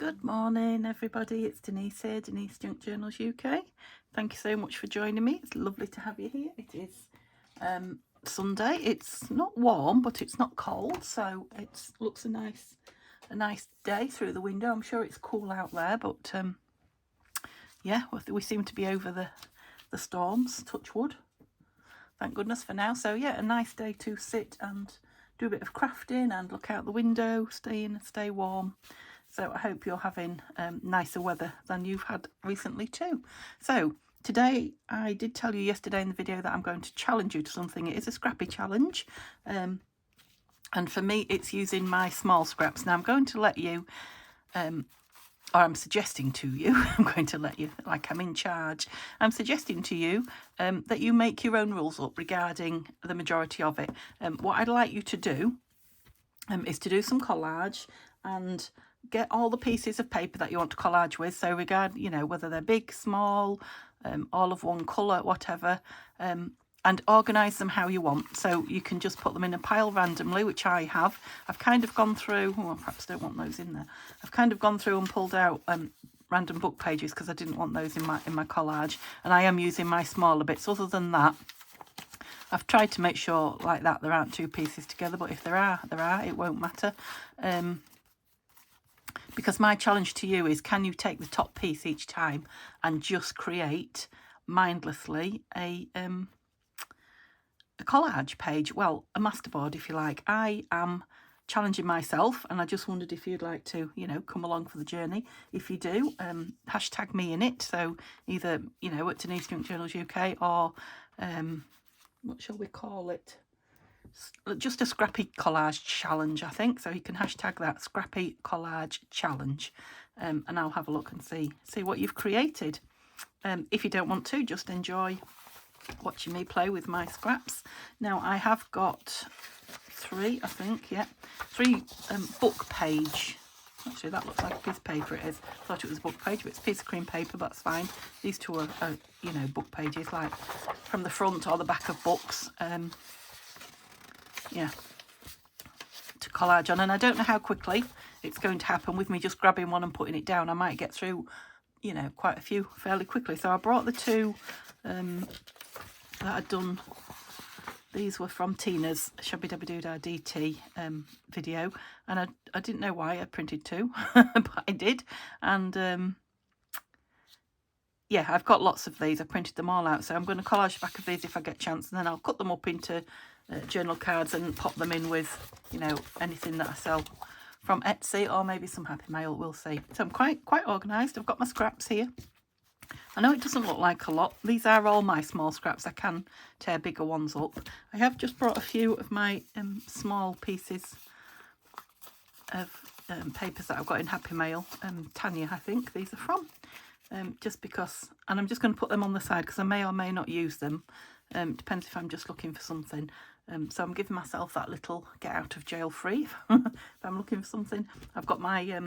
Good morning, everybody. It's Denise here, Denise Junk Journals UK. Thank you so much for joining me. It's lovely to have you here. It is Sunday. It's not warm, but it's not cold, so it looks a nice day through the window. I'm sure it's cool out there, but yeah, we seem to be over the storms. Touch wood. Thank goodness for now. So yeah, a nice day to sit and do a bit of crafting and look out the window, stay in and stay warm. So I hope you're having nicer weather than you've had recently too. So today, I did tell you yesterday in the video that I'm going to challenge you to something. It is a scrappy challenge. And for me, it's using my small scraps. Now I'm going to let you, or I'm suggesting to you, I'm going to let you, like I'm in charge, I'm suggesting to you that you make your own rules up regarding the majority of it. What I'd like you to do is to do some collage and get all the pieces of paper that you want to collage with. So whether they're big, small, all of one colour, whatever, and organise them how you want. So you can just put them in a pile randomly, which I have. I've kind of gone through, I perhaps don't want those in there. I've kind of gone through and pulled out random book pages because I didn't want those in my collage, and I am using my smaller bits. Other than that, I've tried to make sure like that there aren't two pieces together, but if there are, it won't matter. Because my challenge to you is, can you take the top piece each time and just create mindlessly a collage page? Well, a masterboard, if you like. I am challenging myself, and I just wondered if you'd like to, come along for the journey. If you do, hashtag me in it. So either, at Denise Junk Journals UK or, what shall we call it? Just a scrappy collage challenge, I think. So you can hashtag that, scrappy collage challenge, and I'll have a look and see what you've created. If you don't want to, just enjoy watching me play with my scraps. Now I have got three book page. Actually, that looks like a piece of paper. It is. I thought it was a book page, but it's a piece of cream paper. That's fine. These two are book pages, like from the front or the back of books. Yeah, to collage on, and I don't know how quickly it's going to happen with me just grabbing one and putting it down. I might get through, quite a few fairly quickly. So I brought the two that I'd done. These were from Tina's Shabby Dabby Doodah DT video, and I didn't know why I printed two, but I did. And yeah, I've got lots of these. I printed them all out, so I'm going to collage the back of these if I get a chance, and then I'll cut them up into journal cards and pop them in with, anything that I sell from Etsy or maybe some Happy Mail. We'll see. So I'm quite organised. I've got my scraps here. I know it doesn't look like a lot. These are all my small scraps. I can tear bigger ones up. I have just brought a few of my small pieces of papers that I've got in Happy Mail. Tanya, I think these are from. Just because, and I'm just going to put them on the side because I may or may not use them. Depends if I'm just looking for something. So I'm giving myself that little get out of jail free if I'm looking for something. I've got my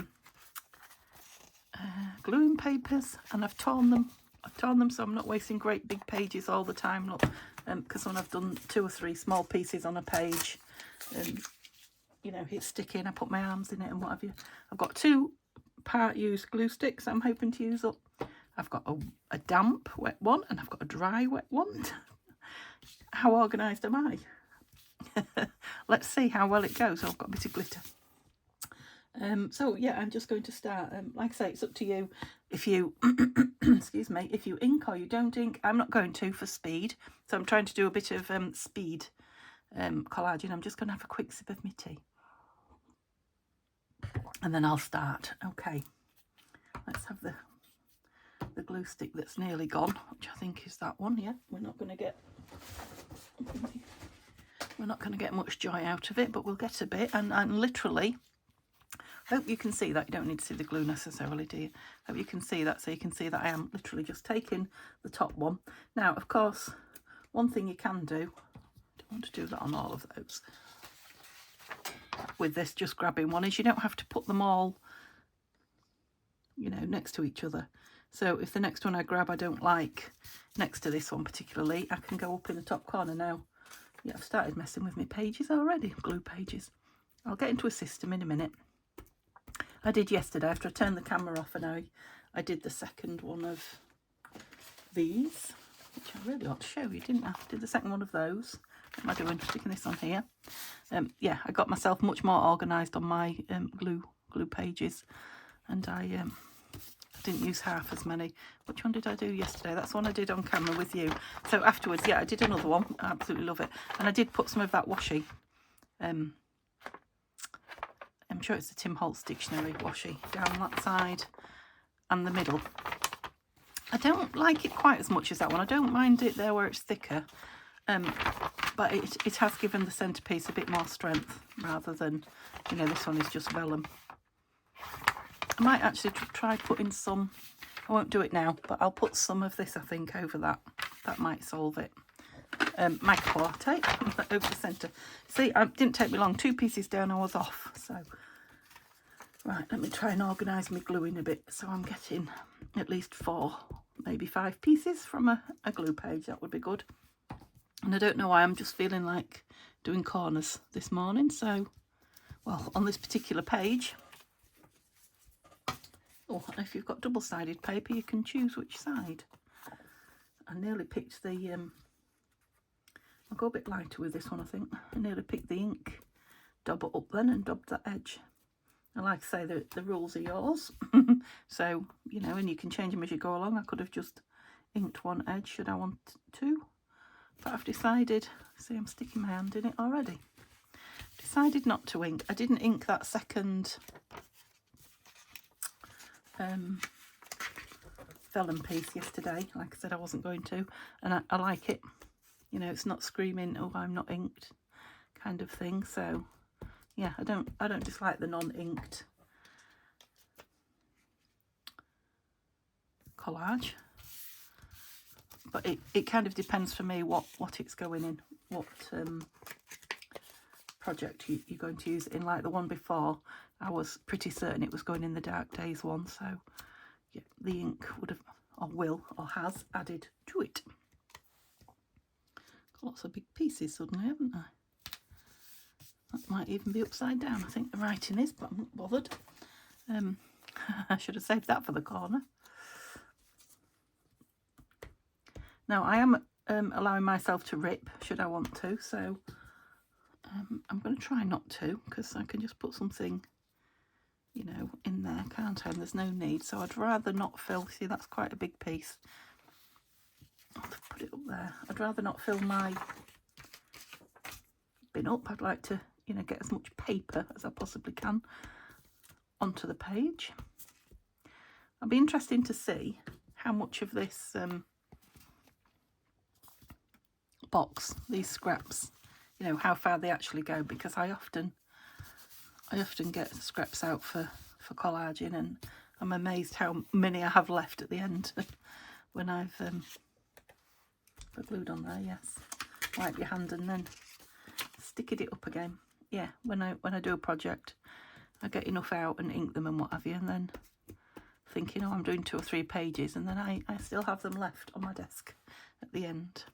gluing papers, and I've torn them so I'm not wasting great big pages all the time. Look, because when I've done 2 or 3 small pieces on a page, it's sticking. I put my arms in it and what have you. I've got 2 part used glue sticks I'm hoping to use up. I've got a damp wet one, and I've got a dry wet one. How organised am I? Let's see how well it goes. I've got a bit of glitter. So yeah, I'm just going to start. Like I say, it's up to you if you excuse me, if you ink or you don't ink. I'm not going to for speed, so I'm trying to do a bit of speed collaging. I'm just going to have a quick sip of my tea, and then I'll start. Okay, let's have the glue stick that's nearly gone, which I think is that one. Yeah, we're not going to get much joy out of it, but we'll get a bit. And literally, hope you can see that. You don't need to see the glue necessarily, do you? Hope you can see that, so you can see that I am literally just taking the top one. Now, of course, one thing you can do, I don't want to do that on all of those, with this just grabbing one, is you don't have to put them all, next to each other. So if the next one I grab I don't like next to this one particularly, I can go up in the top corner. Now, yeah, I've started messing with my pages already, glue pages. I'll get into a system in a minute. I did yesterday after I turned the camera off, and I did the second one of these, which I really ought to show you, didn't I? I did the second one of those. What am I doing? Sticking this on here. Yeah, I got myself much more organised on my glue pages, and I didn't use half as many. Which one did I do yesterday? That's the one I did on camera with you. So afterwards, yeah, I did another one. I absolutely love it. And I did put some of that washi. I'm sure it's the Tim Holtz dictionary washi down that side and the middle. I don't like it quite as much as that one. I don't mind it there where it's thicker. But it has given the centrepiece a bit more strength rather than, you know, this one is just vellum. I might actually try putting some, I won't do it now, but I'll put some of this, I think, over that. That might solve it. Micropore tape over the centre. See, it didn't take me long. 2 pieces down, I was off. So, right, let me try and organise my gluing a bit. So I'm getting at least 4, maybe 5 pieces from a glue page. That would be good. And I don't know why, I'm just feeling like doing corners this morning. So, well, on this particular page, oh, and if you've got double-sided paper, you can choose which side. I nearly picked the, I'll go a bit lighter with this one, I think. I nearly picked the ink, dab it up then and dab that edge. And like I say, the rules are yours. So, you know, and you can change them as you go along. I could have just inked one edge, should I want to. But I've decided, see, I'm sticking my hand in it already. Decided not to ink. I didn't ink that second vellum piece yesterday. Like I said, I wasn't going to, and I like it. You know, it's not screaming, oh, I'm not inked kind of thing. So yeah, I don't dislike the non-inked collage, but it kind of depends for me what it's going in, what project you're going to use it in. Like the one before, I was pretty certain it was going in the Dark Days one, so yeah, the ink would have, or will, or has added to it. Got lots of big pieces suddenly, haven't I? That might even be upside down, I think the writing is, but I'm not bothered. I should have saved that for the corner. Now, I am allowing myself to rip, should I want to, so I'm going to try not to, because I can just put something, you know, in there, can't I? And there's no need, so I'd rather not fill, see, that's quite a big piece. I'll have to put it up there. I'd rather not fill my bin up. I'd like to, you know, get as much paper as I possibly can onto the page. It'll be interesting to see how much of this box, these scraps, you know, how far they actually go, because I often get scraps out for collaging, and I'm amazed how many I have left at the end when I've glued on there. Yes, wipe your hand and then stick it up again. Yeah, when I do a project, I get enough out and ink them and what have you, and then thinking, oh, I'm doing 2 or 3 pages, and then I still have them left on my desk at the end.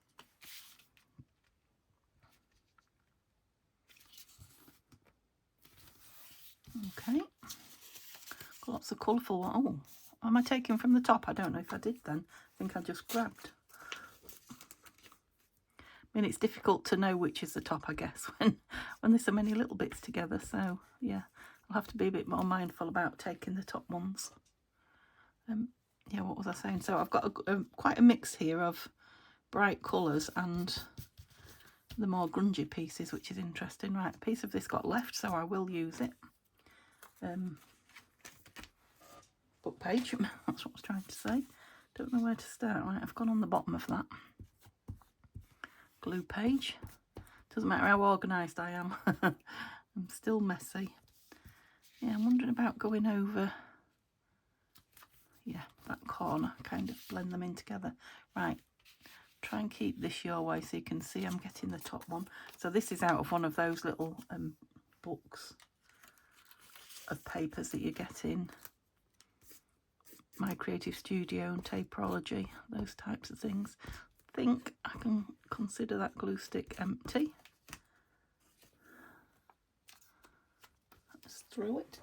Okay, got lots of colourful ones. Oh, am I taking from the top? I don't know if I did then. I think I just grabbed. I mean, it's difficult to know which is the top, I guess, when there's so many little bits together. So yeah, I'll have to be a bit more mindful about taking the top ones. Yeah, what was I saying? So I've got quite a mix here of bright colours and the more grungy pieces, which is interesting. Right, a piece of this got left, so I will use it. Book page, that's what I was trying to say. Don't know where to start. Right, I've gone on the bottom of that. Glue page. Doesn't matter how organised I am. I'm still messy. Yeah, I'm wondering about going over, yeah, that corner, kind of blend them in together. Right, try and keep this your way so you can see I'm getting the top one. So this is out of one of those little books of papers that you get in My Creative Studio and Tapeology, those types of things. I think I can consider that glue stick empty. Let's throw it.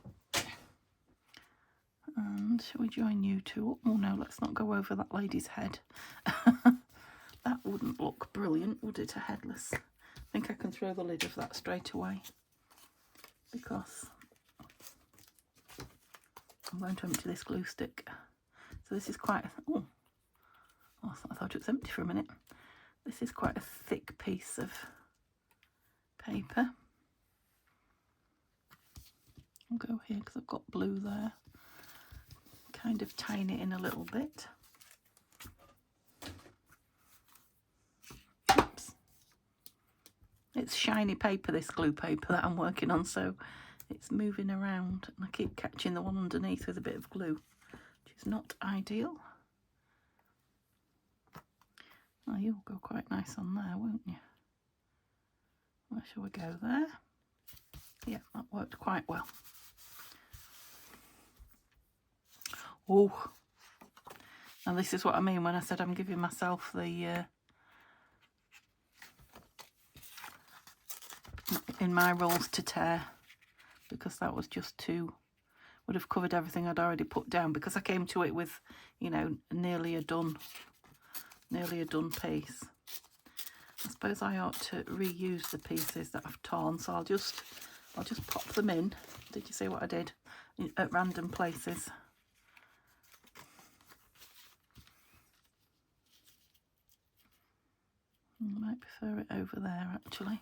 And shall we join you two up? Oh no, let's not go over that lady's head. That wouldn't look brilliant, would it, a headless? I think I can throw the lid of that straight away, because I'm going to empty this glue stick. So this is quite, oh, I thought it was empty for a minute. This is quite a thick piece of paper. I'll go here because I've got blue there. Kind of tine it in a little bit. Oops. It's shiny paper, this glue paper that I'm working on, so it's moving around, and I keep catching the one underneath with a bit of glue, which is not ideal. Oh, you'll go quite nice on there, won't you? Where shall we go? There? Yeah, that worked quite well. Oh, now this is what I mean when I said I'm giving myself the in my rolls to tear, because that was just too, would have covered everything I'd already put down, because I came to it with, you know, nearly a done piece. I suppose I ought to reuse the pieces that I've torn, so I'll just pop them in. Did you see what I did? At random places. I might prefer it over there, actually.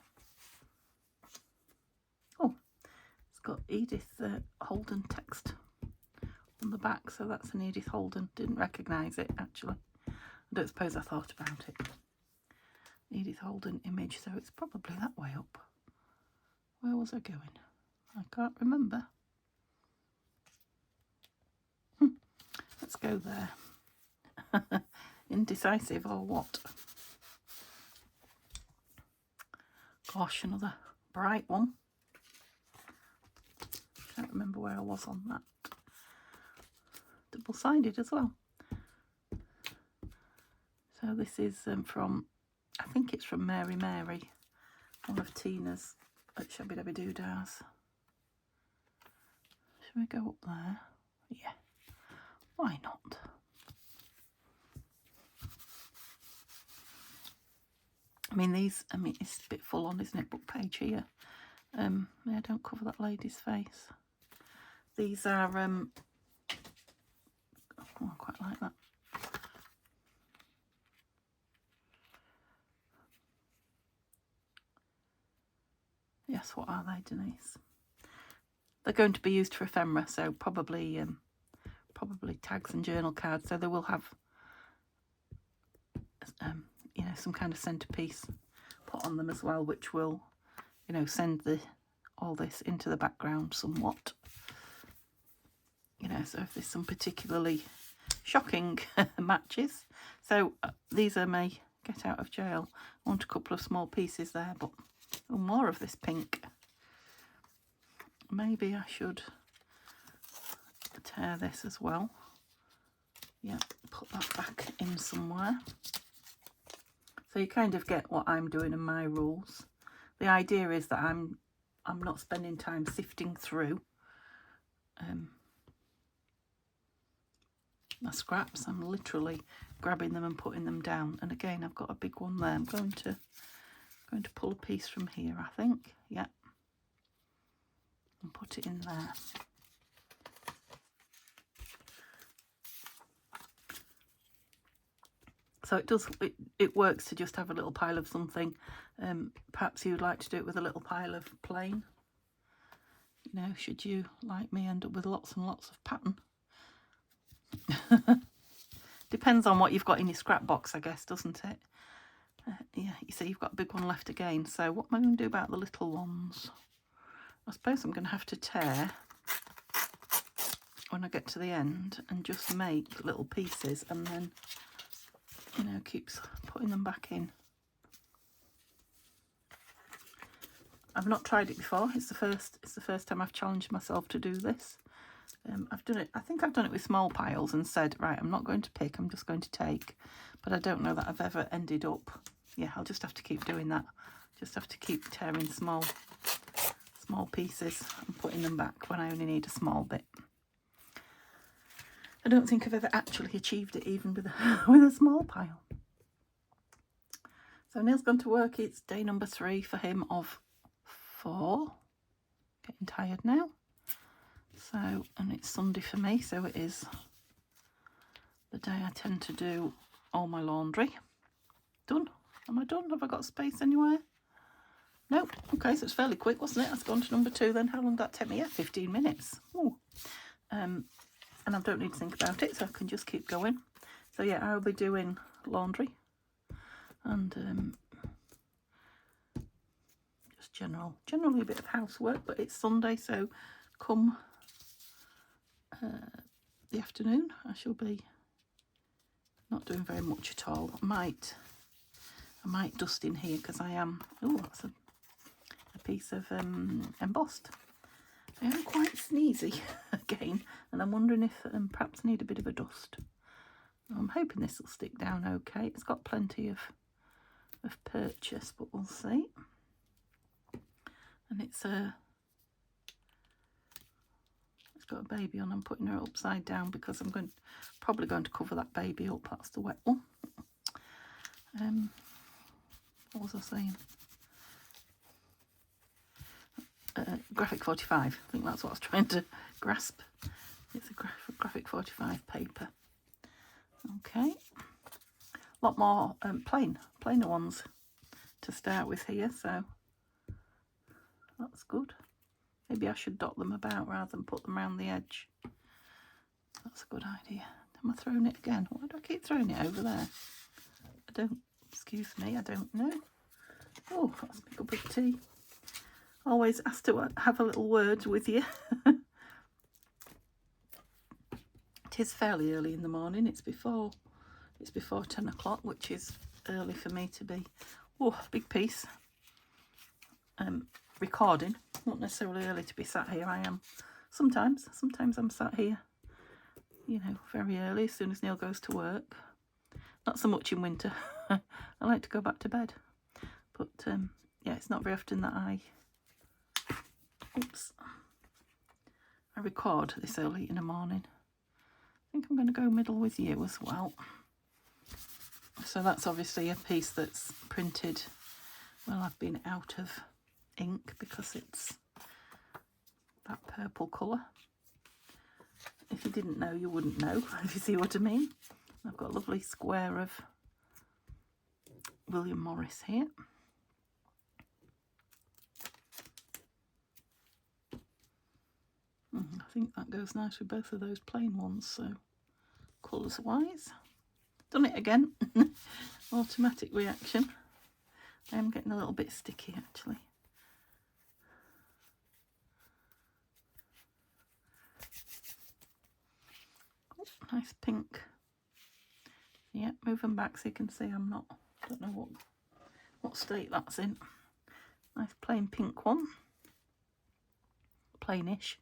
Oh, it's got Edith Holden text on the back, so that's an Edith Holden. Didn't recognise it, actually. I don't suppose I thought about it. Edith Holden image, so it's probably that way up. Where was I going? I can't remember. Let's go there. Indecisive or what? Gosh, another bright one. Can't remember where I was on that. Double-sided as well. So this is from, I think it's from Mary Mary, one of Tina's at Shabby Dabby Doodahs. Should we go up there? Yeah, why not? I mean, it's a bit full on, isn't it? Book page here. Yeah, don't cover that lady's face. These are, oh, I quite like that. Yes, what are they, Denise? They're going to be used for ephemera, so probably tags and journal cards. So they will have, you know, some kind of centerpiece put on them as well, which will, you know, send all this into the background somewhat. You know, so if there's some particularly shocking matches. So these are my get out of jail. I want a couple of small pieces there, but more of this pink. Maybe I should tear this as well. Yeah, put that back in somewhere. So you kind of get what I'm doing in my rules. The idea is that I'm not spending time sifting through my scraps. I'm literally grabbing them and putting them down. And again, I've got a big one there. I'm going to pull a piece from here, I think. Yeah. And put it in there. So it works to just have a little pile of something. Perhaps you'd like to do it with a little pile of plain. You know, should you, like me, end up with lots and lots of pattern. Depends on what you've got in your scrap box, I guess, doesn't it? Yeah, you see you've got a big one left again. So what am I going to do about the little ones? I suppose I'm going to have to tear when I get to the end and just make little pieces, and then, you know, keeps putting them back in. I've not tried it before. It's the first time I've challenged myself to do this. I've done it. I think I've done it with small piles and said, right, I'm not going to pick, I'm just going to take. But I don't know that I've ever ended up. Yeah, I'll just have to keep doing that. Just have to keep tearing small pieces and putting them back when I only need a small bit. I don't think I've ever actually achieved it even with a small pile. So Neil's gone to work. It's day number 3 for him of 4. Getting tired now. So, and it's Sunday for me, so it is the day I tend to do all my laundry. Done? Am I done? Have I got space anywhere? Nope. Okay, so it's fairly quick, wasn't it? Let's go on to number 2 then. How long did that take me? Yeah, 15 minutes. Ooh. And I don't need to think about it, so I can just keep going. So yeah, I'll be doing laundry and just generally a bit of housework, but it's Sunday, so come the afternoon I shall be not doing very much at all. I might dust in here because I am, oh, that's a piece of embossed. I am quite sneezy again, and I'm wondering if perhaps I need a bit of a dust. I'm hoping this will stick down okay. It's got plenty of purchase, but we'll see. And it's got a baby on. I'm putting her upside down because I'm probably going to cover that baby up. That's the wet one. What was I saying? Graphic 45. I think that's what I was trying to grasp. It's a graphic 45 paper. Okay. A lot more plainer ones to start with here, so that's good. Maybe I should dot them about rather than put them around the edge. That's a good idea. Am I throwing it again? Why do I keep throwing it over there? Excuse me, I don't know. Oh, that's a cup of tea. Always asked to have a little word with you. It is fairly early in the morning. It's before 10 o'clock, which is early for me to be. Oh, big piece. Recording. Not necessarily early to be sat here. I am sometimes I'm sat here, you know, very early as soon as Neil goes to work. Not so much in winter. I like to go back to bed, but yeah, it's not very often that I record this early in the morning. I think I'm going to go middle with you as well. So that's obviously a piece that's printed. Well, I've been out of ink because it's that purple colour. If you didn't know, you wouldn't know, if you see what I mean. I've got a lovely square of William Morris here. I think that goes nice with both of those plain ones, so colours wise. Done it again. Automatic reaction. I am getting a little bit sticky actually. Oh, nice pink. Yeah, moving back so you can see don't know what state that's in. Nice plain pink one. Plainish.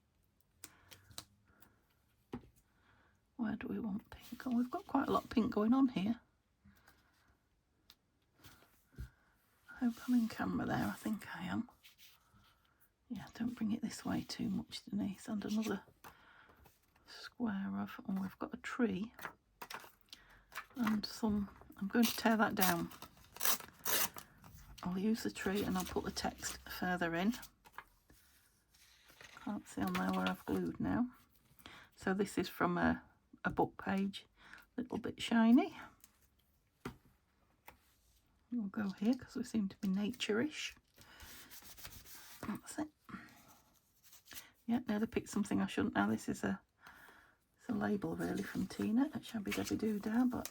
Where do we want pink? Oh, we've got quite a lot of pink going on here. I hope I'm in camera there. I think I am. Yeah, don't bring it this way too much, Denise. And another square of, oh, we've got a tree and some, I'm going to tear that down. I'll use the tree and I'll put the text further in. Can't see on there where I've glued now. So this is from a book page, a little bit shiny. We'll go here because we seem to be nature-ish. That's it. Yeah, nearly picked something I shouldn't. Now this is a label really from Tina at Shabby Dabby Doo-Dah, but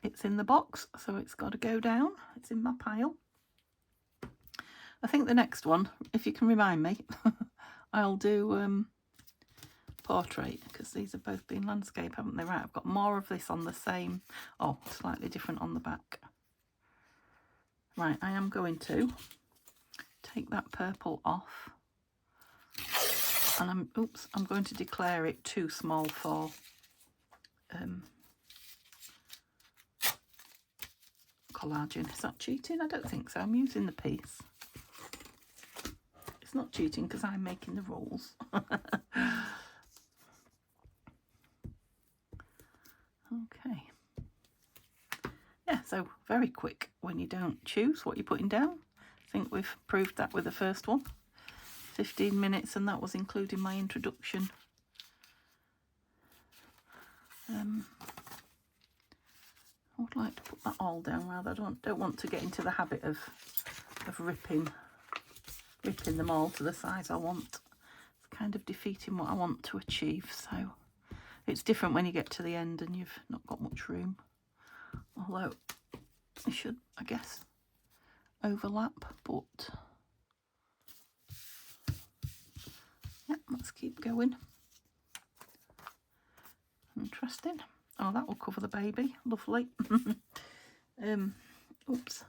it's in the box, so it's got to go down. It's in my pile. I think the next one, if you can remind me, I'll do portrait, because these have both been landscape, haven't they? Right, I've got more of this on the same, oh, slightly different on the back. Right, I am going to take that purple off, and I'm going to declare it too small for collaging. Is that cheating? I don't think so. I'm using the piece. It's not cheating because I'm making the rules. Okay. Yeah, so very quick when you don't choose what you're putting down. I think we've proved that with the first one. 15 minutes, and that was including my introduction. I would like to put that all down rather. I don't want to get into the habit of ripping them all to the size I want. It's kind of defeating what I want to achieve. So it's different when you get to the end and you've not got much room. Although it should, I guess, overlap, but yeah, let's keep going. Interesting. Oh, that will cover the baby. Lovely. Oops.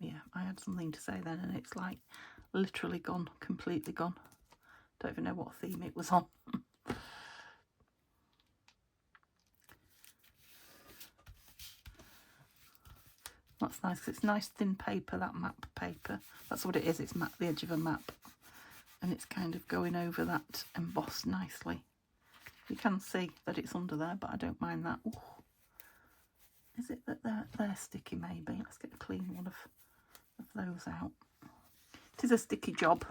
Yeah, I had something to say then and it's like literally gone, completely gone. Don't even know what theme it was on. That's nice because it's nice thin paper, that map paper. That's what it is, it's the edge of a map. And it's kind of going over that embossed nicely. You can see that it's under there, but I don't mind that. Ooh. Is it that they're sticky maybe? Let's get a clean one of those out. It is a sticky job.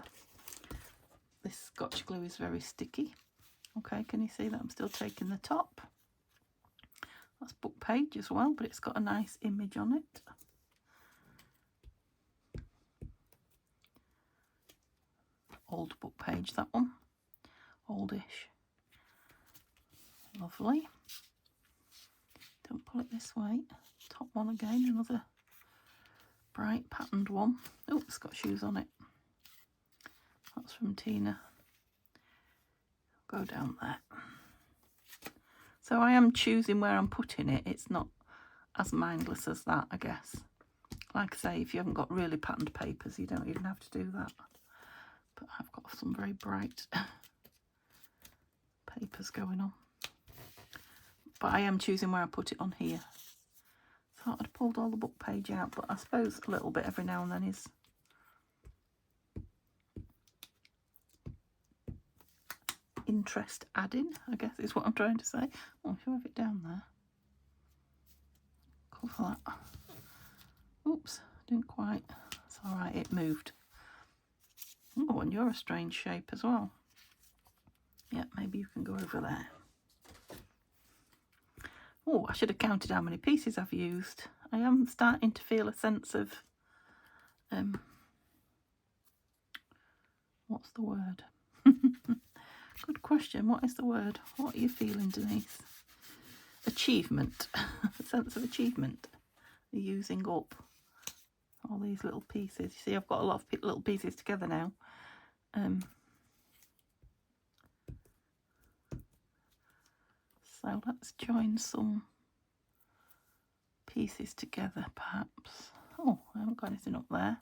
This Scotch glue is very sticky. Okay, can you see that I'm still taking the top? That's book page as well, but it's got a nice image on it. Old book page, that one. Oldish. Lovely. Don't pull it this way. Top one again, another bright patterned one. Oh, it's got shoes on it. That's from Tina. Go down there. So I am choosing where I'm putting it. It's not as mindless as that, I guess. Like I say, if you haven't got really patterned papers, you don't even have to do that. But I've got some very bright papers going on. But I am choosing where I put it on here. Thought I'd pulled all the book page out, but I suppose a little bit every now and then is interest adding, I guess is what I'm trying to say. Oh, should I have it down there? Cover that. Oops, didn't quite. It's all right, it moved. Oh, and you're a strange shape as well. Yeah, maybe you can go over there. Oh, I should have counted how many pieces I've used. I am starting to feel a sense of, what's the word? Good question. What is the word? What are you feeling, Denise? Achievement. A sense of achievement. Using up all these little pieces. You see, I've got a lot of little pieces together now. So let's join some pieces together, perhaps. Oh, I haven't got anything up there.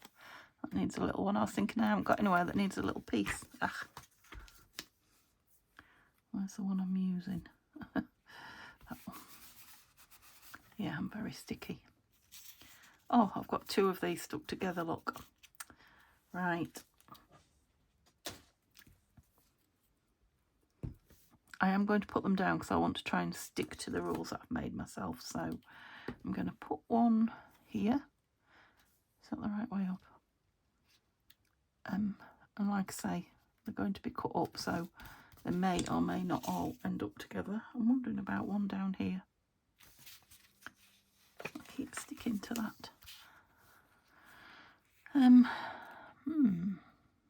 That needs a little one. I was thinking I haven't got anywhere that needs a little piece. Ah. Where's the one I'm using? That one. Yeah, I'm very sticky. Oh, I've got two of these stuck together, look. Right. I am going to put them down because I want to try and stick to the rules that I've made myself. So I'm going to put one here. Is that the right way up? And like I say, they're going to be cut up, so they may or may not all end up together. I'm wondering about one down here. I'll keep sticking to that.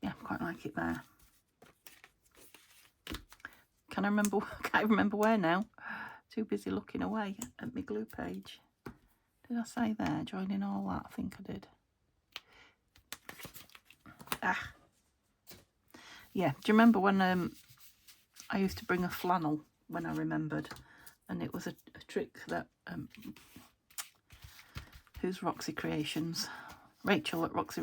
Yeah, I quite like it there. Can I remember? I can't remember where now. Too busy looking away at my glue page. Did I say there? Joining all that? I think I did. Ah. Yeah. Do you remember when I used to bring a flannel when I remembered, and it was a trick that who's Roxy Creations? Rachel at Roxy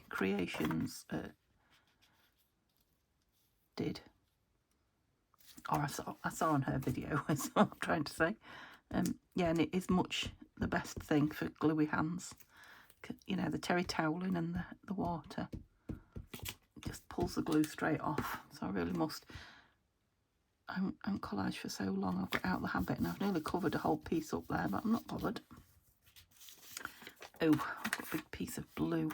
Creations did. Or I saw on her video, is what I'm trying to say. Yeah, and it is much the best thing for gluey hands. You know, the terry toweling and the water just pulls the glue straight off. so I really must. I haven't collaged for so long, I've got out of the habit, and I've nearly covered a whole piece up there, but I'm not bothered. Oh, I've got a big piece of blue,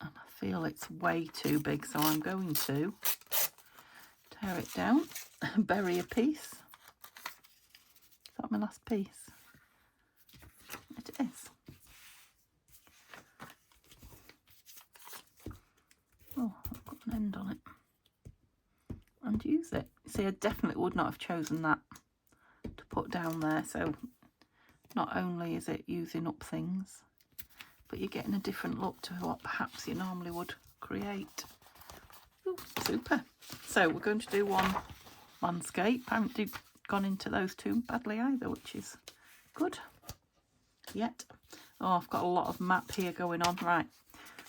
and I feel it's way too big, so I'm going to tear it down and bury a piece. Is that my last piece? It is. Oh, I've got an end on it. And use it. See, I definitely would not have chosen that to put down there, so not only is it using up things, but you're getting a different look to what perhaps you normally would create. Ooh, super. So we're going to do one landscape. I haven't gone into those too badly either, which is good yet. Oh, I've got a lot of map here going on. Right,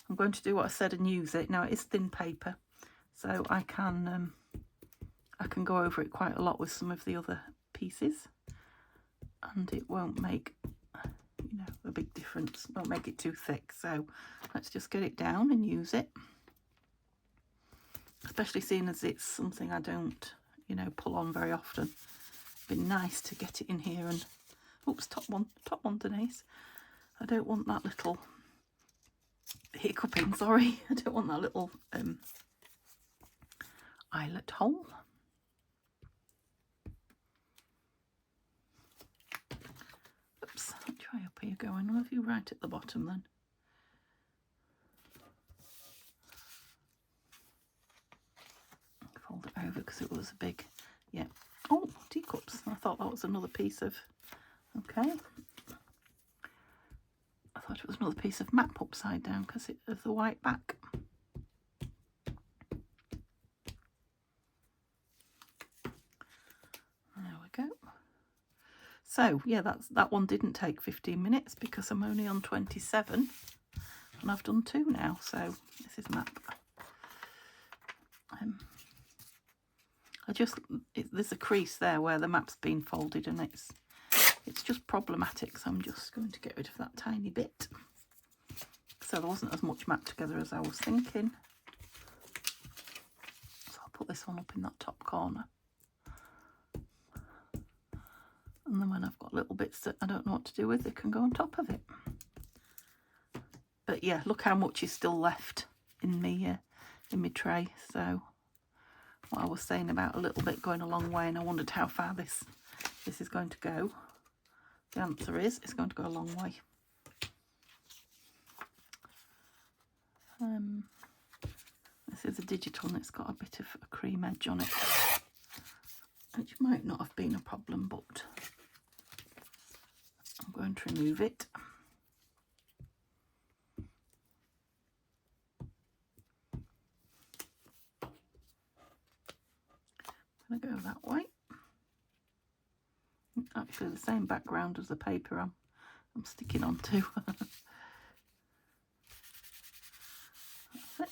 I'm going to do what I said and use it. Now it is thin paper, so I can go over it quite a lot with some of the other pieces, and it won't make, you know, a big difference. Won't make it too thick. So let's just get it down and use it. Especially seeing as it's something I don't, you know, pull on very often. It'd be nice to get it in here and, oops, top one, Denise. I don't want that little hiccuping, sorry. I don't want that little eyelet hole. Oops, I'll try up here going. I'll have you right at the bottom then. Fold it over because it was a big, yeah. Oh, teacups. I thought that was another piece of, okay. I thought it was another piece of map upside down because of the white back. There we go. So yeah, that one didn't take 15 minutes because I'm only on 27 and I've done 2 now. So this is map. There's a crease there where the map's been folded, and it's just problematic, so I'm just going to get rid of that tiny bit. So there wasn't as much map together as I was thinking. So I'll put this one up in that top corner. And then when I've got little bits that I don't know what to do with, they can go on top of it. But yeah, look how much is still left in my tray. So what I was saying about a little bit going a long way, and I wondered how far this is going to go. The answer is it's going to go a long way. This is a digital and it's got a bit of a cream edge on it, which might not have been a problem, but I'm going to remove it. I'm going to go that way. Actually the same background as the paper I'm sticking onto. That's it.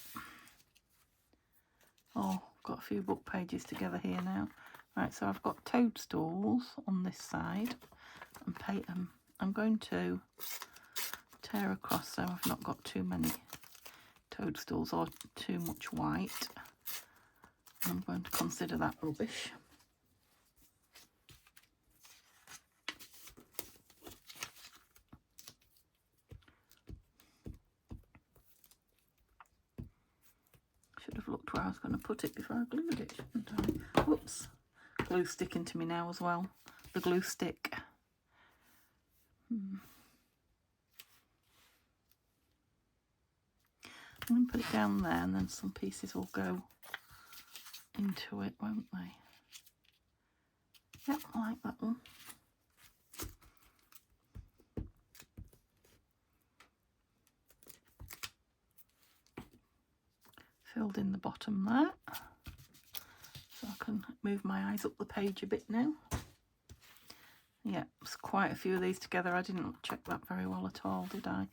Oh, got a few book pages together here now. Right, so I've got toadstools on this side and I'm going to tear across so I've not got too many toadstools or too much white. I'm going to consider that rubbish. Should have looked where I was going to put it before I glued it, shouldn't I? Whoops. Glue sticking to me now as well. The glue stick. I'm going to put it down there and then some pieces will go into it, won't they? Yep, I like that one. Filled in the bottom there, so I can move my eyes up the page a bit now. Yeah, there's quite a few of these together. I didn't check that very well at all, did I? I'm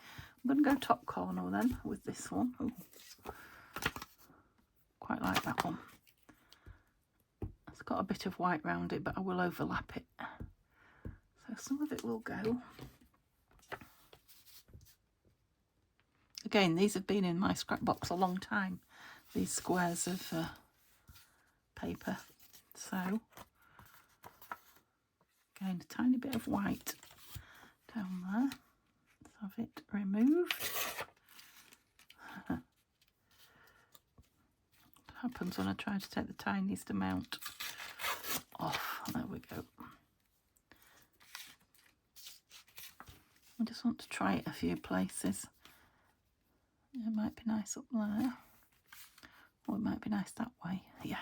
going to go top corner then with this one. Ooh. Quite like that one. It's got a bit of white round it, but I will overlap it. So some of it will go. Again, these have been in my scrap box a long time, these squares of paper. So again, a tiny bit of white down there. Let's have it removed. What happens when I try to take the tiniest amount off? There we go. I just want to try it a few places. It might be nice up there, or it might be nice that way. Yeah.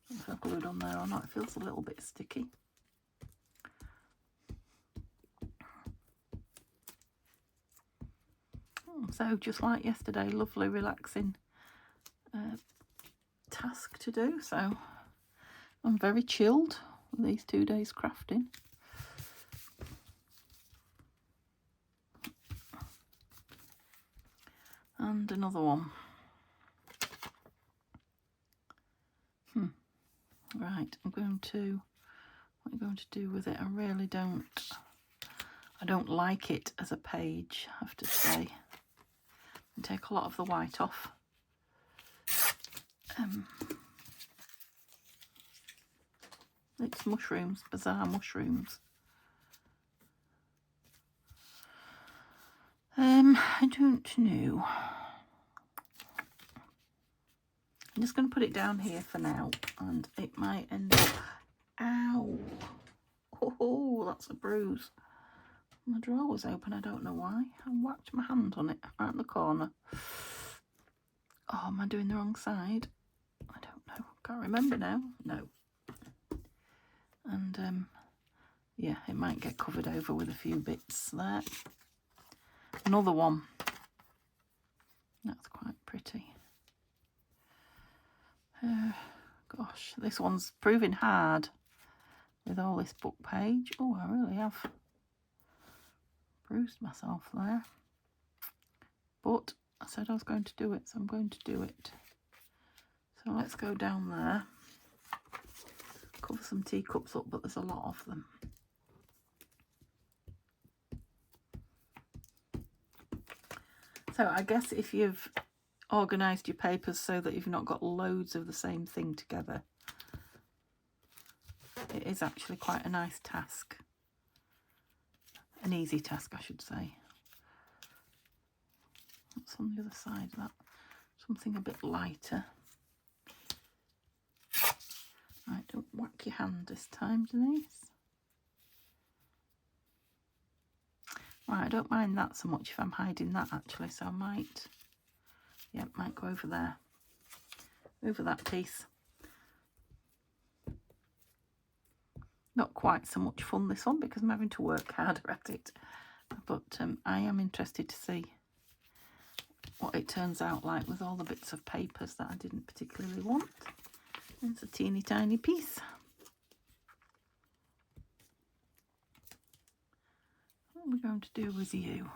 If I've glued on there or not, it feels a little bit sticky. So just like yesterday, lovely relaxing task to do. So I'm very chilled with these 2 days crafting. And another one. Right, what I'm going to do with it, I really don't like it as a page, I have to say. And take a lot of the white off. It's mushrooms, bizarre mushrooms. I don't know. I'm just going to put it down here for now, and it might end up... Ow! Oh, that's a bruise. My drawer was open, I don't know why. I whacked my hand on it, right in the corner. Oh, am I doing the wrong side? I don't know. Can't remember now. No. And, yeah, it might get covered over with a few bits there. Another one. That's quite pretty. Gosh, this one's proving hard with all this book page. Oh, I really have bruised myself there. But I said I was going to do it, so I'm going to do it. So let's go down there. Cover some teacups up, but there's a lot of them. So I guess if you've organised your papers so that you've not got loads of the same thing together, it is actually quite a nice task. An easy task, I should say. What's on the other side of that? Something a bit lighter. Right, don't whack your hand this time, Denise. Right, I don't mind that so much if I'm hiding that actually, so I might, yeah, might go over there, over that piece. Not quite so much fun this one because I'm having to work harder at it, but I am interested to see what it turns out like with all the bits of papers that I didn't particularly want. It's a teeny tiny piece. What are we going to do with you?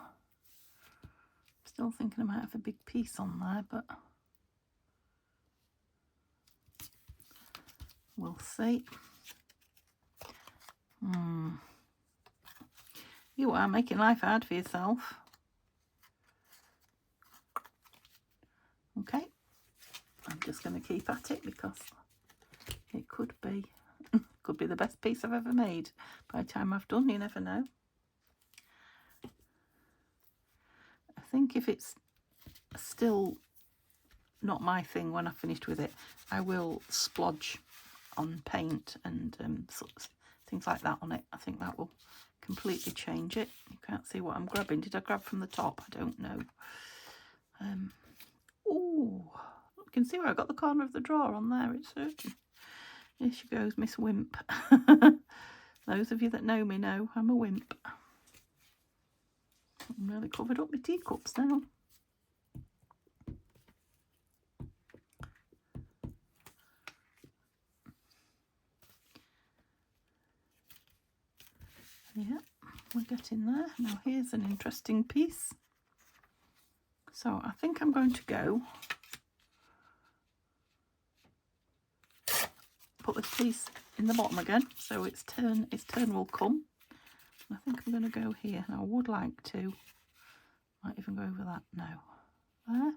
Still thinking I might have a big piece on there, but we'll see. You are making life hard for yourself. Okay, I'm just going to keep at it because it could be the best piece I've ever made. By the time I've done, you never know. I think if it's still not my thing when I've finished with it, I will splodge on paint and things like that on it. I think that will completely change it. You can't see what I'm grabbing. Did I grab from the top? I don't know. Oh, you can see where I got the corner of the drawer on there. It's certain. Here she goes, Miss Wimp. Those of you that know me know I'm a wimp. I'm really covered up with teacups now. Yeah, we're getting there. Now here's an interesting piece. So I think I'm going to go put this piece in the bottom again, so its turn will come. I think I'm going to go here. Now I would like to, might even go over that now. there.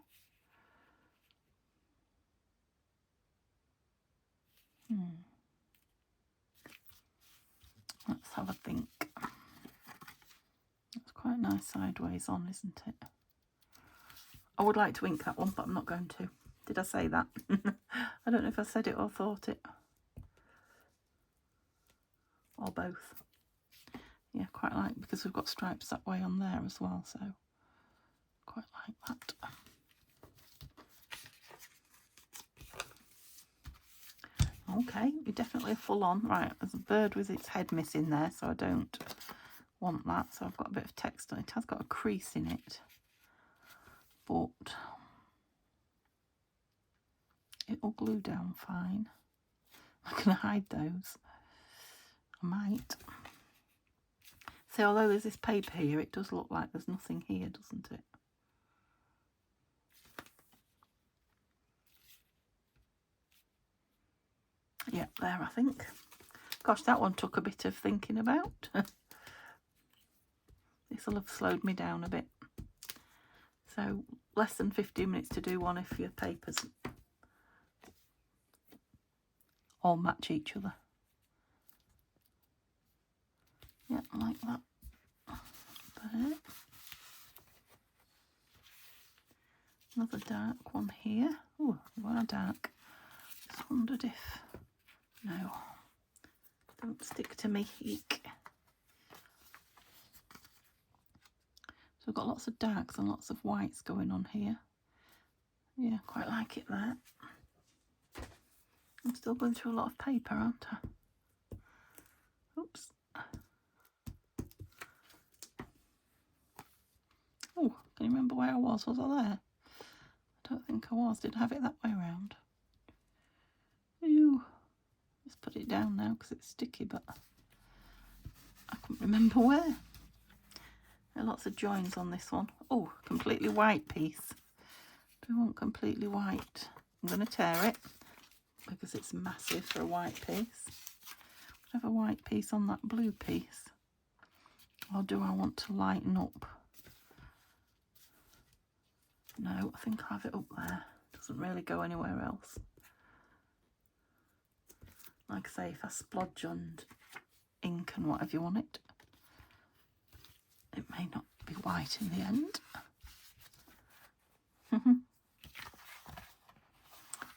Let's have a think. It's quite nice sideways on, isn't it? I would like to ink that one, but I'm not going to. Did I say that? I don't know if I said it or thought it. Or both. Yeah, quite like, because we've got stripes that way on there as well, so quite like that. Okay, you're definitely full on. Right, there's a bird with its head missing there, so I don't want that. So I've got a bit of text on it. It has got a crease in it, but it will glue down fine. I'm going to hide those. I might. See, although there's this paper here, it does look like there's nothing here, doesn't it? Yeah, there, I think. Gosh, that one took a bit of thinking about. This will have slowed me down a bit. So, less than 15 minutes to do one if your papers all match each other. Yeah, like that. There. Another dark one here. Oh, they are dark. Just wondered if... No. Don't stick to me, eek. So we've got lots of darks and lots of whites going on here. Yeah, quite like it there. I'm still going through a lot of paper, aren't I? Oops. Oh, can you remember where I was? Was I there? I don't think I was. Did I have it that way around? Ew. Just put it down now because it's sticky, but I couldn't remember where. There are lots of joins on this one. Oh, completely white piece. Do I want completely white? I'm going to tear it because it's massive for a white piece. I have a white piece on that blue piece. Or do I want to lighten up? No, I think I'll have it up there. Doesn't really go anywhere else. Like I say, if I splodge on ink and whatever you want it, it may not be white in the end.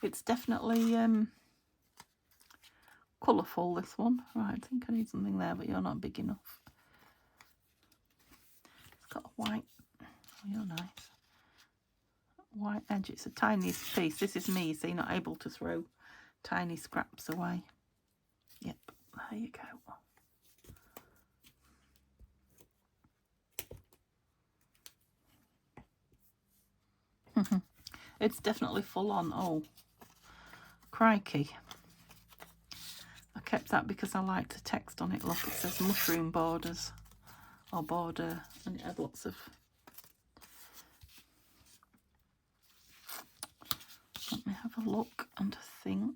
It's definitely colourful, this one. Right, I think I need something there, but you're not big enough. It's got a white, oh, you're nice. White edge, it's a tiny piece. This is me, so you're not able to throw tiny scraps away. Yep, there you go. It's definitely full on. Oh, crikey. I kept that because I like the text on it. Look, it says mushroom borders or border, and it had lots of... Let me have a look and think.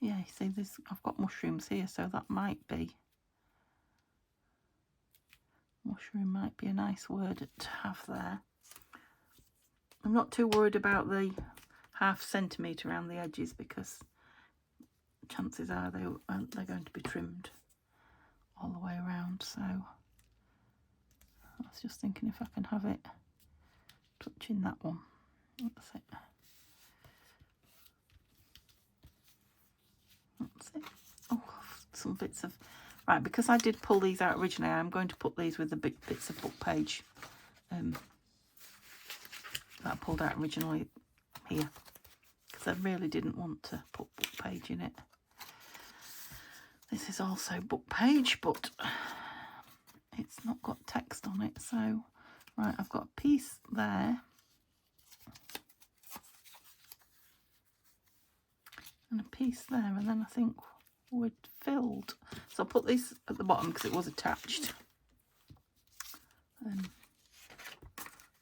Yeah, you see this, I've got mushrooms here, so that might be... Mushroom might be a nice word to have there. I'm not too worried about the ½ centimetre around the edges because chances are they're going to be trimmed all the way around. So I was just thinking if I can have it touching that one. That's it. That's it. Oh, some bits of... Right, because I did pull these out originally, I'm going to put these with the big bits of book page that I pulled out originally here, because I really didn't want to put book page in it. This is also book page, but it's not got text on it. So, right, I've got a piece there and a piece there, and then I think we're filled. So I'll put this at the bottom because it was attached.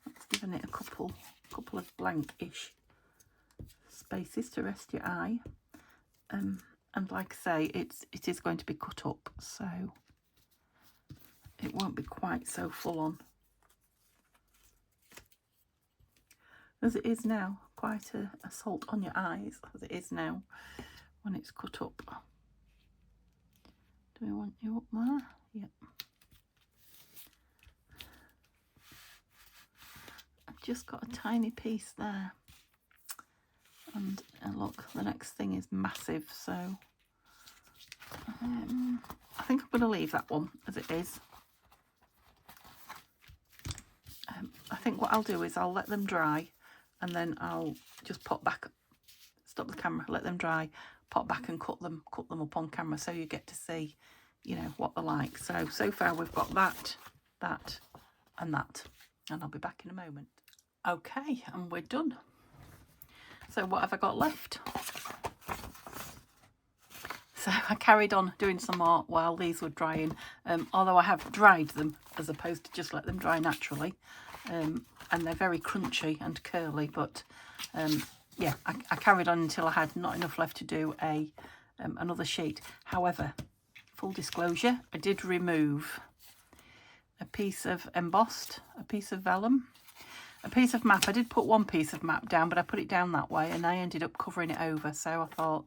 That's given it a couple of blank-ish spaces to rest your eye. And like I say, it is going to be cut up, so it won't be quite so full on. as it is now. Quite a assault on your eyes as it is now when it's cut up. Do we want you up there? Yep. I've just got a tiny piece there. And look, the next thing is massive, so I think I'm going to leave that one as it is. I think what I'll do is I'll let them dry, and then I'll just pop back, stop the camera, let them dry, pop back and cut them up on camera, so you get to see, you know, what they're like. So far we've got that, and that, and I'll be back in a moment. Okay, and we're done. So what have I got left? So I carried on doing some more while these were drying, although I have dried them as opposed to just let them dry naturally. And they're very crunchy and curly, but yeah, I carried on until I had not enough left to do another sheet. However, full disclosure, I did remove a piece of embossed, a piece of vellum, a piece of map. I did put one piece of map down, but I put it down that way and I ended up covering it over, so I thought,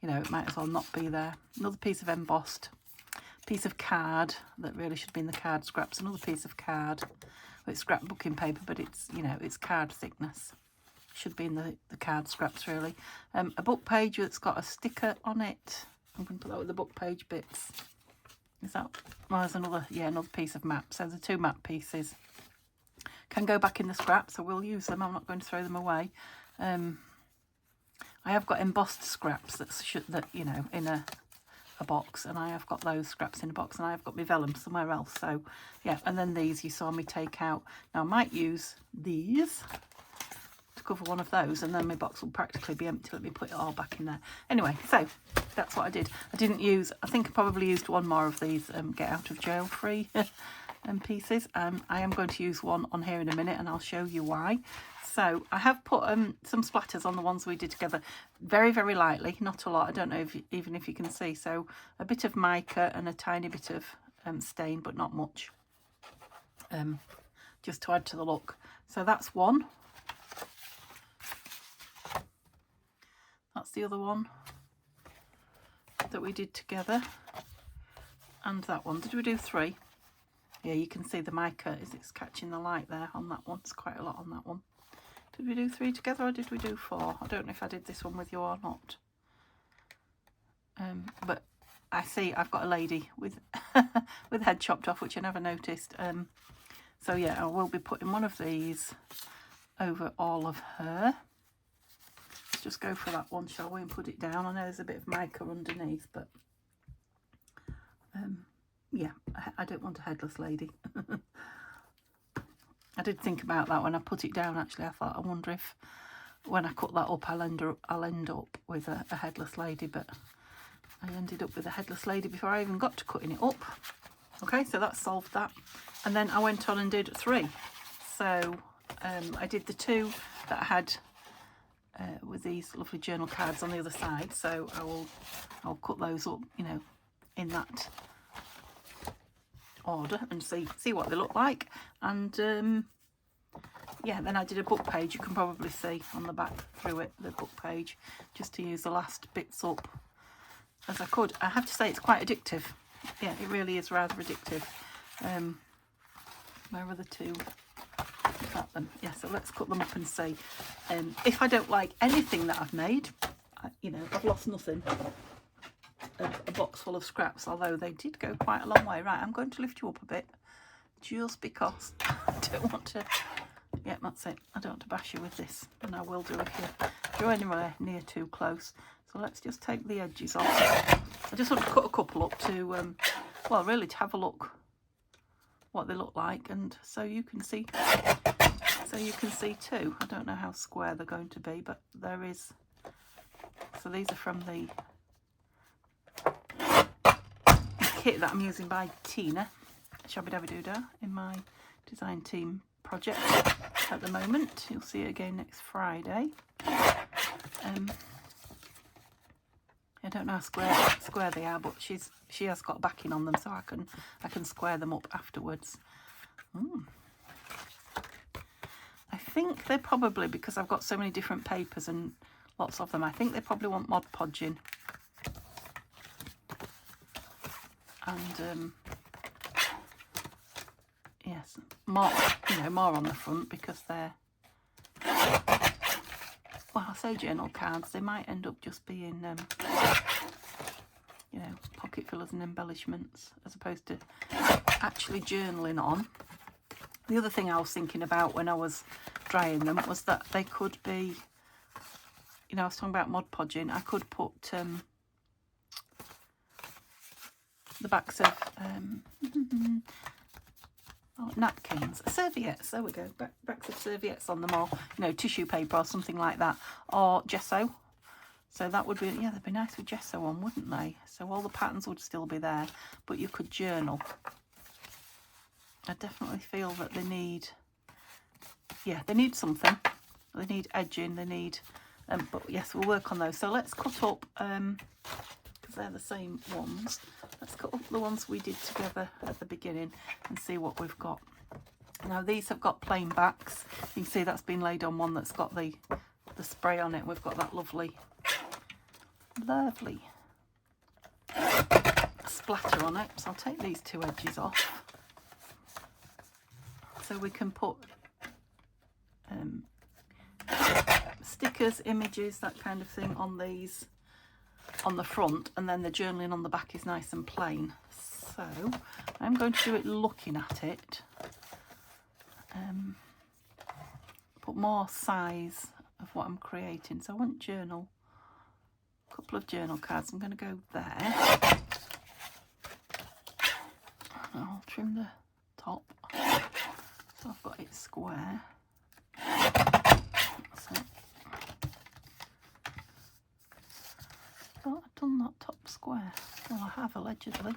you know, it might as well not be there. Another piece of embossed, piece of card that really should be in the card scraps, another piece of card. Well, it's scrapbooking paper, but it's, you know, it's card thickness, should be in the card scraps really. A book page that's got a sticker on it. I'm going to put that with the book page bits. Is that, well, there's another, yeah, another piece of map. So the two map pieces can go back in the scraps, so we'll use them. I'm not going to throw them away. I have got embossed scraps that you know, in a box, and I have got those scraps in a box, and I have got my vellum somewhere else. So yeah, and then these you saw me take out. Now I might use these to cover one of those, and then my box will practically be empty. Let me put it all back in there. Anyway, so that's what I did. I didn't use, I think I probably used one more of these get out of jail free pieces. I am going to use one on here in a minute, and I'll show you why. So I have put some splatters on the ones we did together, very, very lightly, not a lot. I don't know even if you can see. So a bit of mica and a tiny bit of stain, but not much, just to add to the look. So that's one. That's the other one that we did together. And that one. Did we do three? Yeah, you can see the mica it's catching the light there on that one. It's quite a lot on that one. Did we do three together or did we do four? I don't know if I did this one with you or not. But I see I've got a lady with with head chopped off, which I never noticed. So yeah, I will be putting one of these over all of her. Let's just go for that one, shall we, and put it down. I know there's a bit of mica underneath, but yeah, I don't want a headless lady. I did think about that when I put it down, actually. I thought, I wonder if when I cut that up I'll end up with a headless lady, but I ended up with a headless lady before I even got to cutting it up. Okay, so that solved that. And then I went on and did three. So I did the two that I had with these lovely journal cards on the other side. So I'll cut those up, you know, in that order and see what they look like. And yeah, then I did a book page. You can probably see on the back through it, the book page, just to use the last bits up as I could. I have to say it's quite addictive. Yeah, it really is rather addictive. Where are the two? Got them. Yeah, so let's cut them up and see. If I don't like anything that I've made, you know, I've lost nothing. A box full of scraps, although they did go quite a long way. Right, I'm going to lift you up a bit, just because I don't want to. Yeah, that's it. I don't want to bash you with this, and I will do if you're anywhere near too close. So let's just take the edges off. I just want to cut a couple up to, well, really to have a look what they look like, and so you can see. So you can see too. I don't know how square they're going to be, but there is. So these are from the kit that I'm using by Tina Shabby Dabby Doodah in my design team project at the moment. You'll see it again next Friday. I don't know how square they are, but she has got backing on them, so I can square them up afterwards. I think they probably, because I've got so many different papers and lots of them, I think they probably want Mod Podging. And yes, more, you know, more on the front, because they're, well, I say journal cards, they might end up just being you know, pocket fillers and embellishments, as opposed to actually journaling on. The other thing I was thinking about when I was drying them was that they could be, you know, I was talking about Mod Podging, I could put the backs of oh, napkins, serviettes, there we go, backs of serviettes on them, or, you know, tissue paper or something like that, or gesso. So that would be, yeah, they'd be nice with gesso on, wouldn't they? So all the patterns would still be there, but you could journal. I definitely feel that they need, yeah, they need something. They need edging, they need, but yes, we'll work on those. So let's cut up, because they're the same ones. Let's cut up the ones we did together at the beginning and see what we've got. Now these have got plain backs. You can see that's been laid on one that's got the spray on it. We've got that lovely splatter on it. So I'll take these two edges off. So we can put stickers, images, that kind of thing on these on the front, and then the journaling on the back is nice and plain. So I'm going to do it looking at it. Put more size of what I'm creating. So I want journal, a couple of journal cards. I'm going to go there. I'll trim the top. So I've got it square. So, well, I've done that top square. Well, I have allegedly.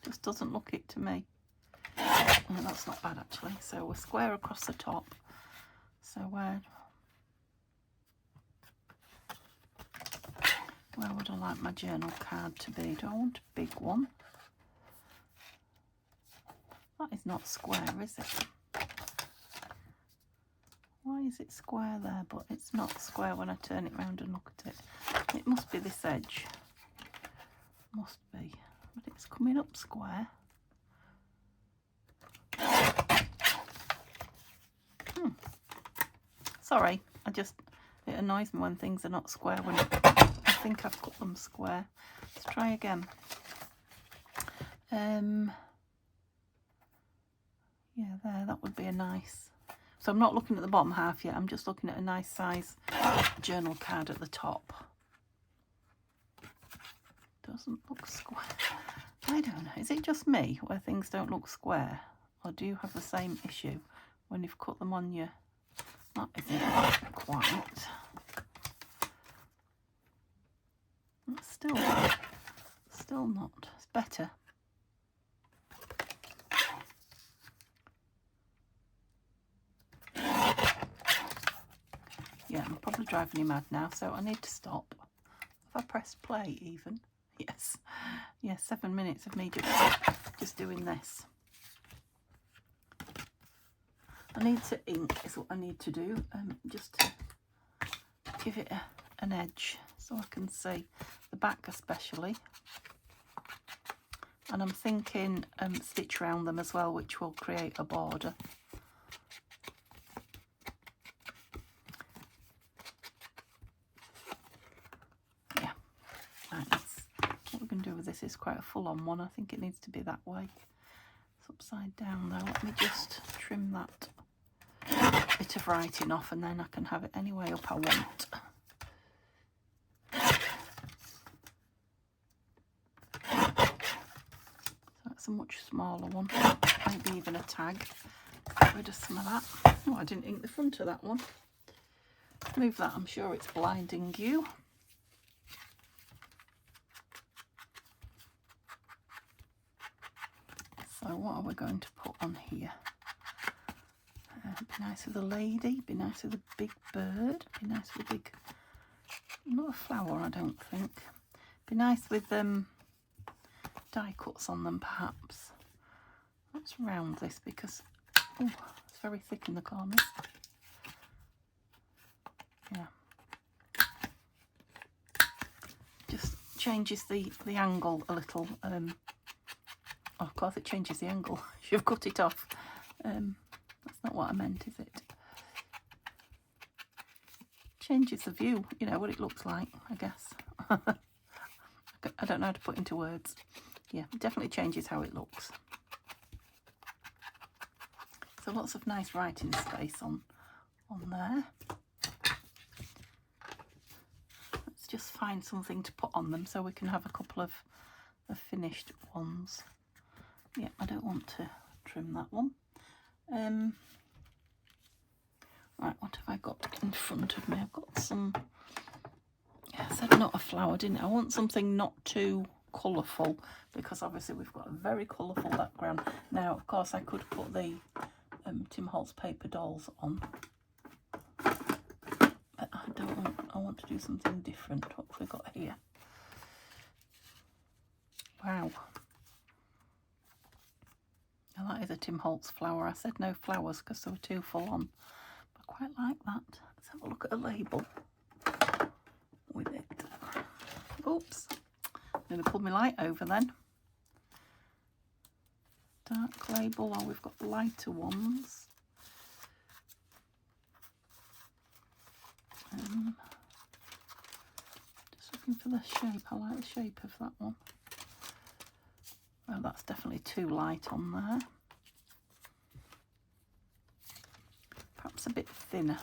Just doesn't look it to me. Oh, that's not bad actually. So we're square across the top. So where would I like my journal card to be? Do I want a big one? That is not square, is it? Why is it square there, but it's not square when I turn it round and look at it? It must be this edge. Must be. But it's coming up square. Sorry, it annoys me when things are not square, when I think I've cut them square. Let's try again. Yeah, there, that would be a nice. So I'm not looking at the bottom half yet, I'm just looking at a nice size journal card at the top. Doesn't look square. I don't know, is it just me where things don't look square? Or do you have the same issue when you've cut them on your... That isn't quite. It's still not. It's better. Yeah, I'm probably driving you mad now, so I need to stop. Have I pressed play even? Yes. Yeah, 7 minutes of me just doing this. I need to ink is what I need to do, just to give it an edge so I can see the back especially. And I'm thinking stitch around them as well, which will create a border. Yeah, right, that's what we're going to do with this. Is quite a full-on one. I think it needs to be that way. It's upside down though. Let me just trim that bit of writing off, and then I can have it any way up I want. So that's a much smaller one, maybe even a tag. Get rid of some of that. Oh, I didn't ink the front of that one. Move that, I'm sure it's blinding you. So what are we going to put on here? Be nice with a lady, be nice with a big bird, be nice with a big, not a flower I don't think. Be nice with die cuts on them perhaps. Let's round this because, oh, it's very thick in the corners. Yeah. Just changes the angle a little. Oh, of course it changes the angle. You've cut it off. That's not what I meant, is it? Changes the view, you know, what it looks like, I guess. I don't know how to put into words. Yeah, it definitely changes how it looks. So lots of nice writing space on there. Let's just find something to put on them so we can have a couple of finished ones. Yeah, I don't want to trim that one. Right, what have I got in front of me? I've got some, yeah, I said not a flower, didn't I? I want something not too colourful, because obviously we've got a very colourful background. Now, of course, I could put the Tim Holtz paper dolls on, but I don't want, I want to do something different. What have we got here? Wow. Now that is a Tim Holtz flower. I said no flowers because they were too full on. I quite like that. Let's have a look at a label with it. Oops. Nearly pulled my light over then. Dark label, or we've got lighter ones. Just looking for the shape. I like the shape of that one. Well, that's definitely too light on there. Perhaps a bit thinner.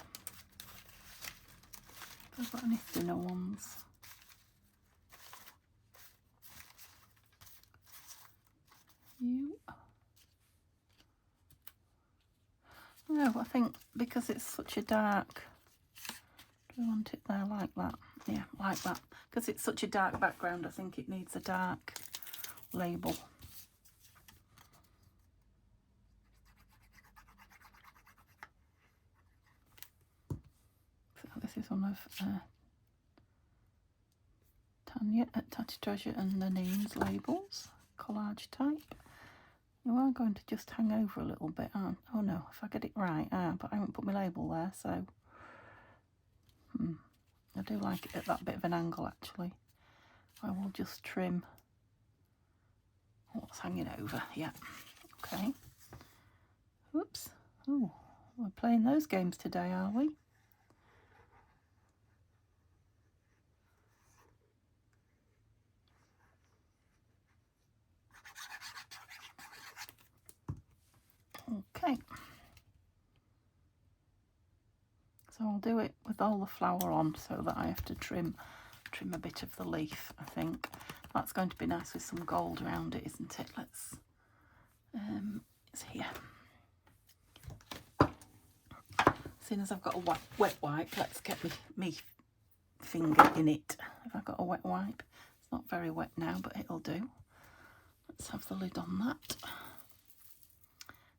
Have I got any thinner ones? No, I think because it's such a dark, do I want it there like that? Yeah, like that. Because it's such a dark background, I think it needs a dark label. So this is one of Tanya at Tatty Treasure and Nanine's labels, collage type. You are going to just hang over a little bit, aren't? Oh no, if I get it right. But I haven't put my label there, so I do like it at that bit of an angle actually. I will just trim what's hanging over. Yeah, okay. Oops. Oh, we're playing those games today, are we? Okay. So I'll do it with all the flower on so that I have to trim a bit of the leaf, I think. That's going to be nice with some gold around it, isn't it? Let's, it's here. Seeing as I've got a wet wipe, let's get me finger in it. Have I got a wet wipe? It's not very wet now, but it'll do. Let's have the lid on that.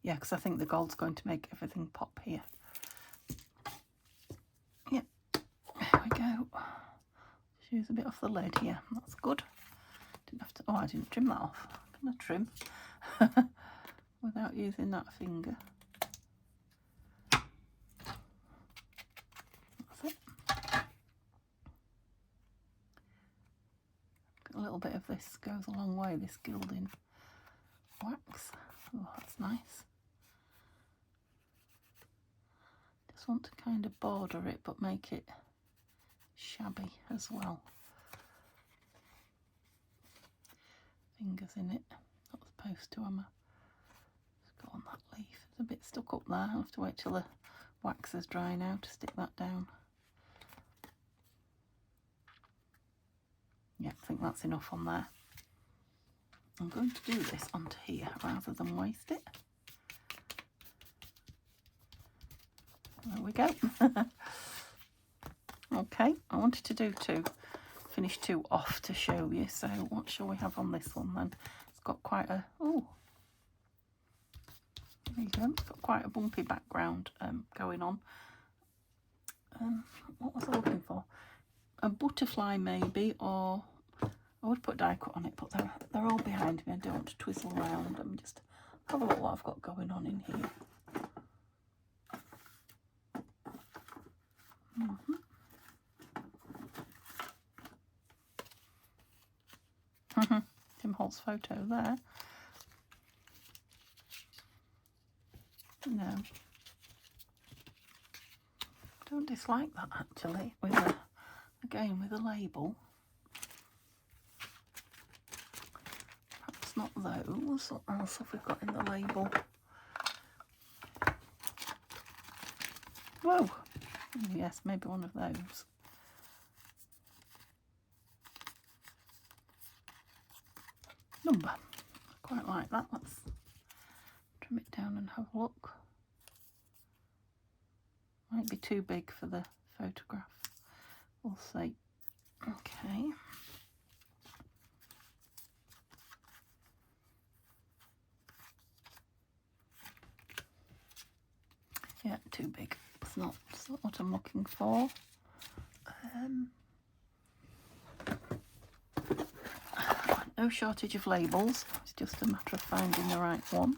Yeah, because I think the gold's going to make everything pop here. Yeah, there we go. Just use a bit off the lid here. That's good. Didn't have to. Oh, I didn't trim that off. Can I trim without using that finger? That's it. A little bit of this goes a long way. This gilding wax. Oh, that's nice. Just want to kind of border it, but make it shabby as well. Fingers in it, not supposed to, am I? Just go on that leaf. It's a bit stuck up there. I'll have to wait till the wax is dry now to stick that down. Yeah, I think that's enough on there. I'm going to do this onto here rather than waste it. There we go. Okay, I wanted to do finish two off to show you. So what shall we have on this one then? It's got quite a, oh, there you go. It's got quite a bumpy background going on. What was I looking for? A butterfly maybe, or I would put die cut on it, but they're all behind me. I don't want to twizzle around. Let me just have a look what I've got going on in here. Tim Holt's photo there. No. Don't dislike that actually, with a, again with a label. Perhaps not those. What else have we got in the label? Whoa! Oh, yes, maybe one of those. Number. I quite like that. Let's trim it down and have a look. Might be too big for the photograph. We'll see. Okay. Yeah, too big. It's not what I'm looking for. No shortage of labels. It's just a matter of finding the right one.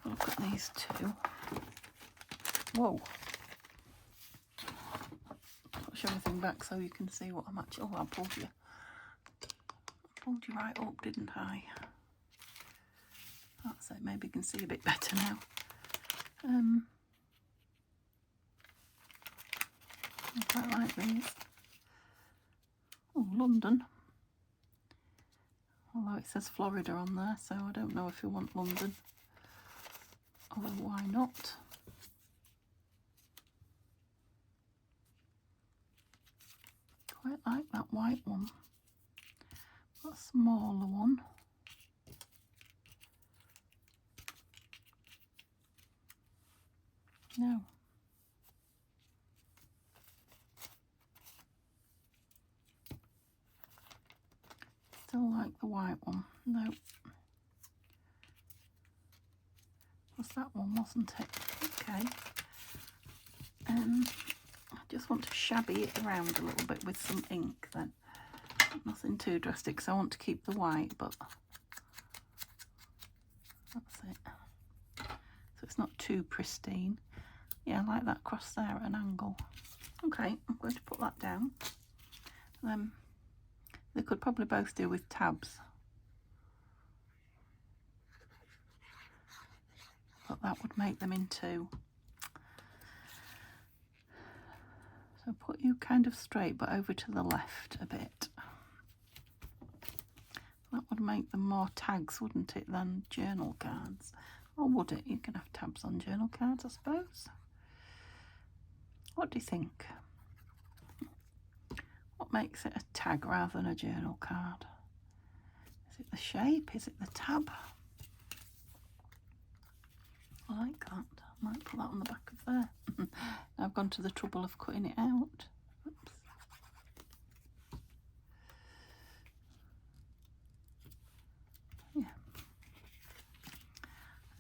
Look at these two. Whoa. Push everything back so you can see what I'm actually... Oh, I pulled you right up, didn't I? That's it. Maybe you can see a bit better now. I quite like these. Oh, London. Although it says Florida on there, so I don't know if you want London. Although, why not? Quite like that white one. That smaller one. No. Still like the white one. No. Was that one, wasn't it? Okay. I just want to shabby it around a little bit with some ink then. Nothing too drastic, so I want to keep the white, but that's it. So it's not too pristine. Yeah, I like that cross there at an angle. Okay, I'm going to put that down. They could probably both do with tabs. But that would make them into... So put you kind of straight, but over to the left a bit. That would make them more tags, wouldn't it, than journal cards? Or would it? You can have tabs on journal cards, I suppose. What do you think? What makes it a tag rather than a journal card? Is it the shape? Is it the tab? I like that. I might put that on the back of there. Now I've gone to the trouble of cutting it out. Oops. Yeah.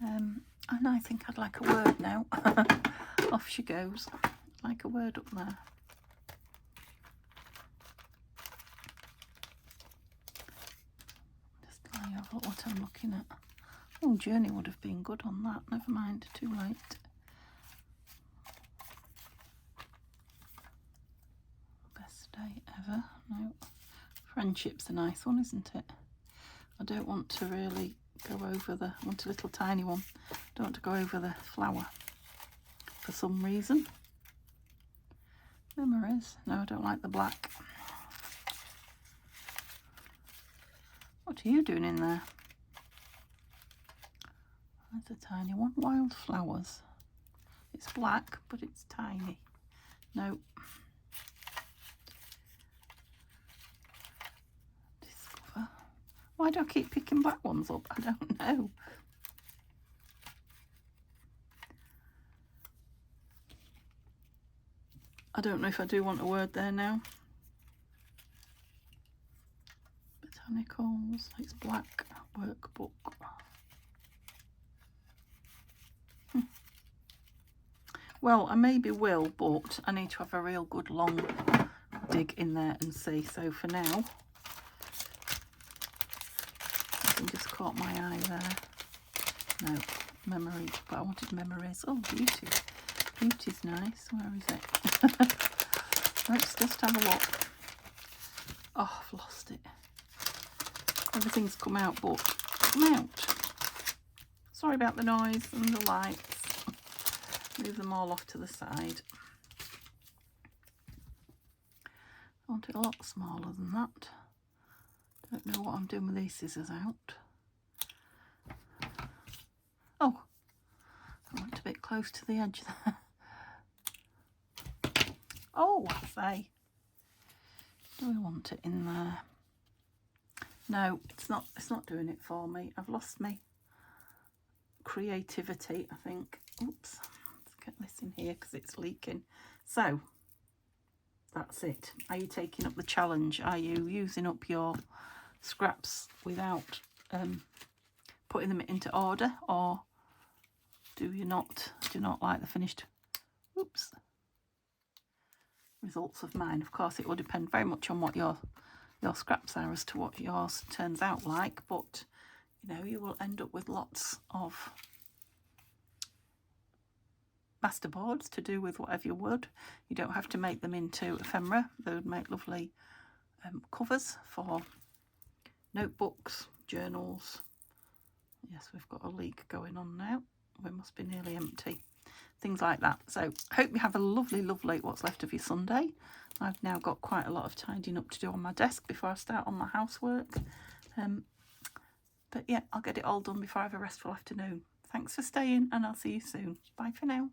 And I think I'd like a word now. Off she goes. Like a word up there. Just let you have a look what I'm looking at. Oh, journey would have been good on that. Never mind, too late. Best day ever. No. Friendship's a nice one, isn't it? I don't want to really go over the... I want a little tiny one. Don't want to go over the flower for some reason. Memories. No, I don't like the black. What are you doing in there? That's a tiny one. Wildflowers. It's black, but it's tiny. No. Discover. Why do I keep picking black ones up? I don't know. I don't know if I do want a word there now. Botanicals. It's black. Workbook. Well, I maybe will, but I need to have a real good long dig in there and see. So for now, I just caught my eye there. No, memory, but I wanted memories. Oh, beauty. Beauty's nice. Where is it? Let's just have a look. Oh, I've lost it. Everything's come out, but come out. Sorry about the noise and the lights. Move them all off to the side. I want it a lot smaller than that. Don't know what I'm doing with these scissors out. Oh, I went a bit close to the edge there. Oh, I say. Do we want it in there? No, it's not doing it for me. I've lost my creativity, I think. Oops. Let's get this in here because it's leaking. So, that's it. Are you taking up the challenge? Are you using up your scraps without putting them into order, or do you not like the finished results of mine? Of course, it will depend very much on what your scraps are as to what yours turns out like, but you know, you will end up with lots of masterboards to do with whatever you would. You don't have to make them into ephemera. They would make lovely covers for notebooks, journals. Yes, we've got a leak going on now. We must be nearly empty. Things like that. So hope you have a lovely what's left of your Sunday. I've now got quite a lot of tidying up to do on my desk before I start on my housework. But yeah, I'll get it all done before I have a restful afternoon. Thanks for staying, and I'll see you soon. Bye for now.